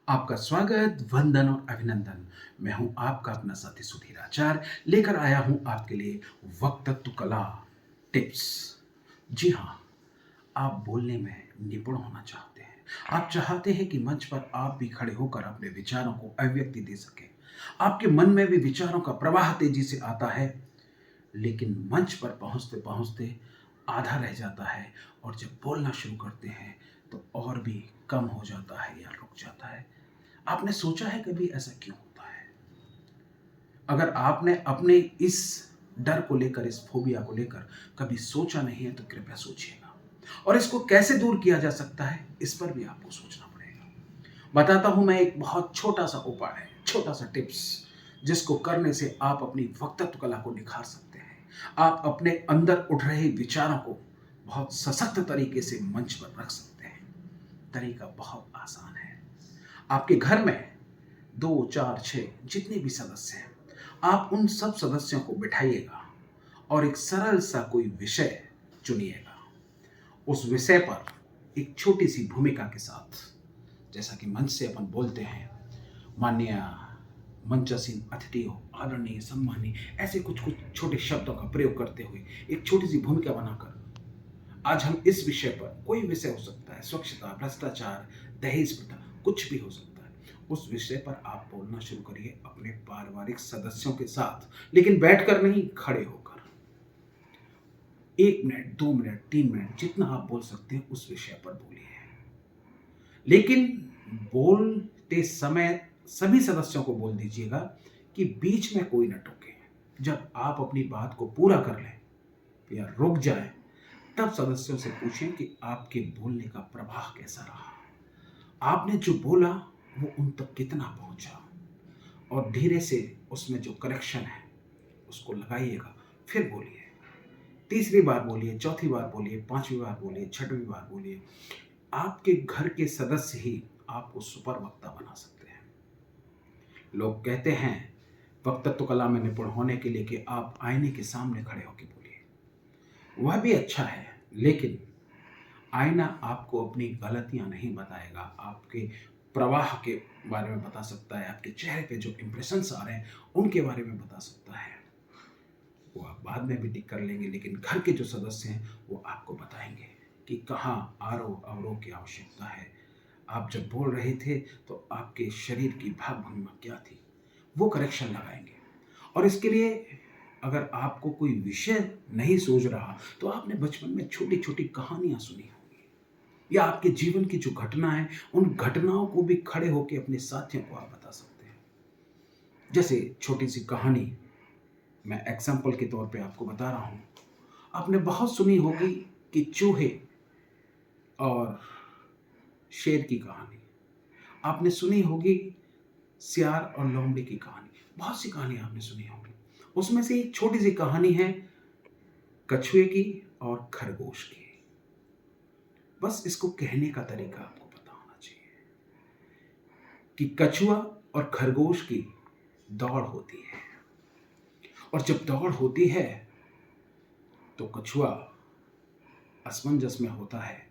आपका स्वागत, वंदन और अभिनंदन। मैं हूं आपका अपना साथी सुधीर आचार्य, लेकर आया हूं आपके लिए वक्तत्व कला टिप्स। जी हाँ, आप बोलने में निपुण होना चाहते हैं। आप चाहते हैं कि मंच पर आप भी खड़े होकर अपने विचारों को अभिव्यक्ति दे सकें। आपके मन में भी विचारों का प्रवाह तेजी से आता है, लेकिन मंच पर पहुंचते पहुंचते आधा रह जाता है और जब बोलना शुरू करते हैं तो और भी कम हो जाता है या रुक जाता है। आपने सोचा है कभी ऐसा क्यों होता है? अगर आपने अपने इस डर को लेकर, इस फोबिया को लेकर कभी सोचा नहीं है तो कृपया सोचिएगा, और इसको कैसे दूर किया जा सकता है इस पर भी आपको सोचना पड़ेगा। बताता हूं मैं एक बहुत छोटा सा उपाय, छोटा सा टिप्स, जिसको करने से आप अपनी वक्तत्व कला को निखार सकते हैं। आप अपने अंदर उठ रहे विचारों को बहुत सशक्त तरीके से मंच पर रख सकते हैं। तरीका बहुत आसान है। आपके घर में 2, 4, 6 जितने भी सदस्य हैं, आप उन सब सदस्यों को बिठाइएगा और एक सरल सा कोई विषय चुनिएगा। उस विषय पर एक छोटी सी भूमिका के साथ, जैसा कि मंच से अपन बोलते हैं, माननीय मंचासीन अतिथि हो, आदरणीय, सम्मानीय, ऐसे कुछ कुछ छोटे शब्दों का प्रयोग करते हुए एक छोटी सी भूमिका बनाकर आज हम इस विषय पर, कोई विषय हो सकता है, स्वच्छता, भ्रष्टाचार, दहेज प्रथा, कुछ भी हो सकता है, उस विषय पर आप बोलना शुरू करिए अपने पारिवारिक सदस्यों के साथ, लेकिन बैठकर नहीं, खड़े होकर। 1 मिनट, 2 मिनट, 3 मिनट, जितना आप बोल सकते हैं उस विषय पर बोलिए। लेकिन बोलते समय सभी सदस्यों को बोल दीजिएगा कि बीच में कोई न टोके। जब आप अपनी बात को पूरा कर लें या रुक जाए, तब सदस्यों से पूछें कि आपके बोलने का प्रवाह कैसा रहा, आपने जो बोला वो उन तक कितना पहुंचा, और धीरे से उसमें जो करेक्शन है उसको लगाइएगा। फिर बोलिए, तीसरी बार बोलिए, चौथी बार बोलिए, पांचवी बार बोलिए, छठवीं बार बोलिए। आपके घर के सदस्य ही आपको सुपर वक्ता बना सकते हैं। लोग कहते हैं वक्तत्व कला में निपुण होने के लिए कि आप आईने के सामने खड़े होकर बोलिए। वह भी अच्छा है, लेकिन आईना आपको अपनी गलतियां नहीं बताएगा, आपके प्रवाह के बारे में बता सकता है, आपके चेहरे पे जो इंप्रेशंस आ रहे हैं उनके बारे में बता सकता है। वो आप बाद में भी टिक कर लेंगे, लेकिन घर के जो सदस्य हैं वो आपको बताएंगे कि कहाँ आरोह अवरोह की आवश्यकता है। आप जब बोल रहे थे तो आपके शरीर की भाव भंगिमा क्या थी, वो करेक्शन लगाएंगे। और इसके लिए अगर आपको कोई विषय नहीं सूझ रहा तो आपने बचपन में छोटी छोटी कहानियां सुनी होंगी, या आपके जीवन की जो घटना है उन घटनाओं को भी खड़े होकर अपने साथियों को आप बता सकते हैं। जैसे छोटी सी कहानी मैं एग्जाम्पल के तौर पे आपको बता रहा हूँ। आपने बहुत सुनी होगी कि चूहे और शेर की कहानी, आपने सुनी होगी सियार और लोमड़ी की कहानी, बहुत सी कहानी आपने सुनी होगी। उसमें से एक छोटी सी कहानी है कछुए की और खरगोश की। बस इसको कहने का तरीका आपको पता होना चाहिए कि कछुआ और खरगोश की दौड़ होती है, और जब दौड़ होती है तो कछुआ असमंजस में होता है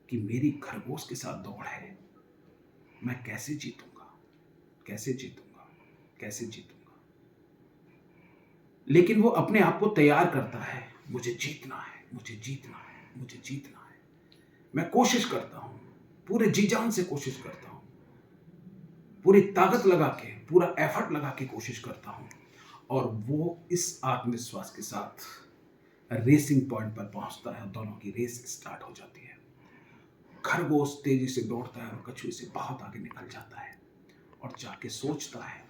कि मेरी खरगोश के साथ दौड़ है, मैं कैसे जीतूंगा, कैसे जीतूंगा, कैसे जीतूंगा। लेकिन वो अपने आप को तैयार करता है, मुझे जीतना है, मुझे जीतना है, मुझे जीतना है। मैं कोशिश करता हूं, पूरे जी जान से कोशिश करता हूं, पूरी ताकत लगा के, पूरा एफर्ट लगा के कोशिश करता हूं, और वो इस आत्मविश्वास के साथ रेसिंग पॉइंट पर पहुंचता है। दोनों की रेस स्टार्ट हो जाती है। खरगोश तेजी से दौड़ता है और कछुए से बहुत आगे निकल जाता है, और जाके सोचता है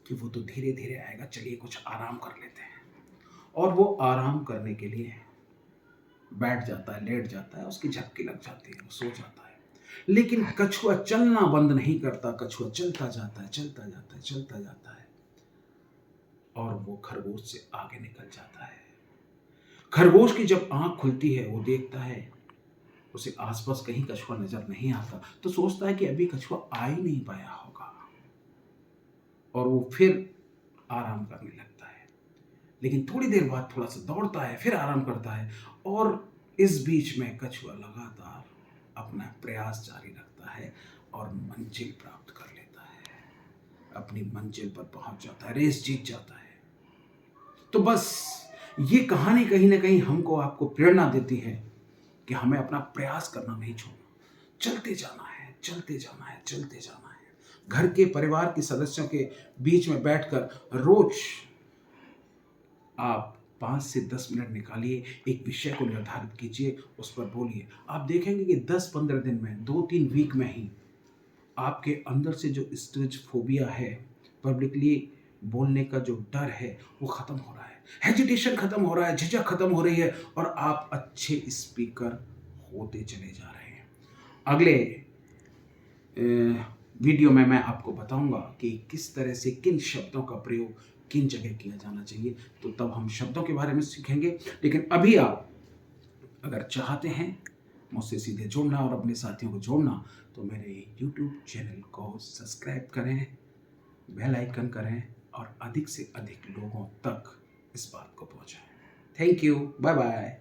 कि वो तो धीरे धीरे आएगा, चलिए कुछ आराम कर लेते हैं। और वो आराम करने के लिए बैठ जाता है, लेट जाता है, उसकी झपकी लग जाती है, वो सो जाता है। लेकिन कछुआ चलना बंद नहीं करता, कछुआ चलता जाता है, चलता जाता है, चलता जाता है, और वो खरगोश से आगे निकल जाता है। खरगोश की जब आंख खुलती है, वो देखता है उसे आसपास कहीं कछुआ नजर नहीं आता, तो सोचता है कि अभी कछुआ आ ही नहीं पाया होगा, और वो फिर आराम करने लगता है। लेकिन थोड़ी देर बाद थोड़ा सा दौड़ता है, फिर आराम करता है, और इस बीच में कछुआ लगातार अपना प्रयास जारी रखता है, और मंजिल प्राप्त कर लेता है, अपनी मंजिल पर पहुंच जाता है, रेस जीत जाता है। तो बस ये कहानी कहीं ना कहीं हमको आपको प्रेरणा देती है कि हमें अपना प्रयास करना नहीं छोड़ना, चलते जाना है, चलते जाना है, चलते जाना है। घर के परिवार के सदस्यों के बीच में बैठकर रोज आप 5 से 10 मिनट निकालिए, एक विषय को निर्धारित कीजिए, उस पर बोलिए। आप देखेंगे कि 10-15 दिन में, 2-3 वीक में ही आपके अंदर से जो स्टेज फोबिया है, पब्लिकली बोलने का जो डर है, वो खत्म हो रहा है, हेजिटेशन खत्म हो रहा है, झिझक खत्म हो रही है और आप अच्छे स्पीकर होते चले जा रहे हैं। अगले वीडियो में मैं आपको बताऊंगा कि किस तरह से किन शब्दों का प्रयोग किन जगह किया जाना चाहिए, तो तब हम शब्दों के बारे में सीखेंगे। लेकिन अभी आप अगर चाहते हैं मुझसे सीधे जुड़ना और अपने साथियों को जोड़ना, तो मेरे YouTube चैनल को सब्सक्राइब करें, बेल आइकन करें और अधिक से अधिक लोगों तक इस बात को पहुंचाएं। Thank you, bye bye.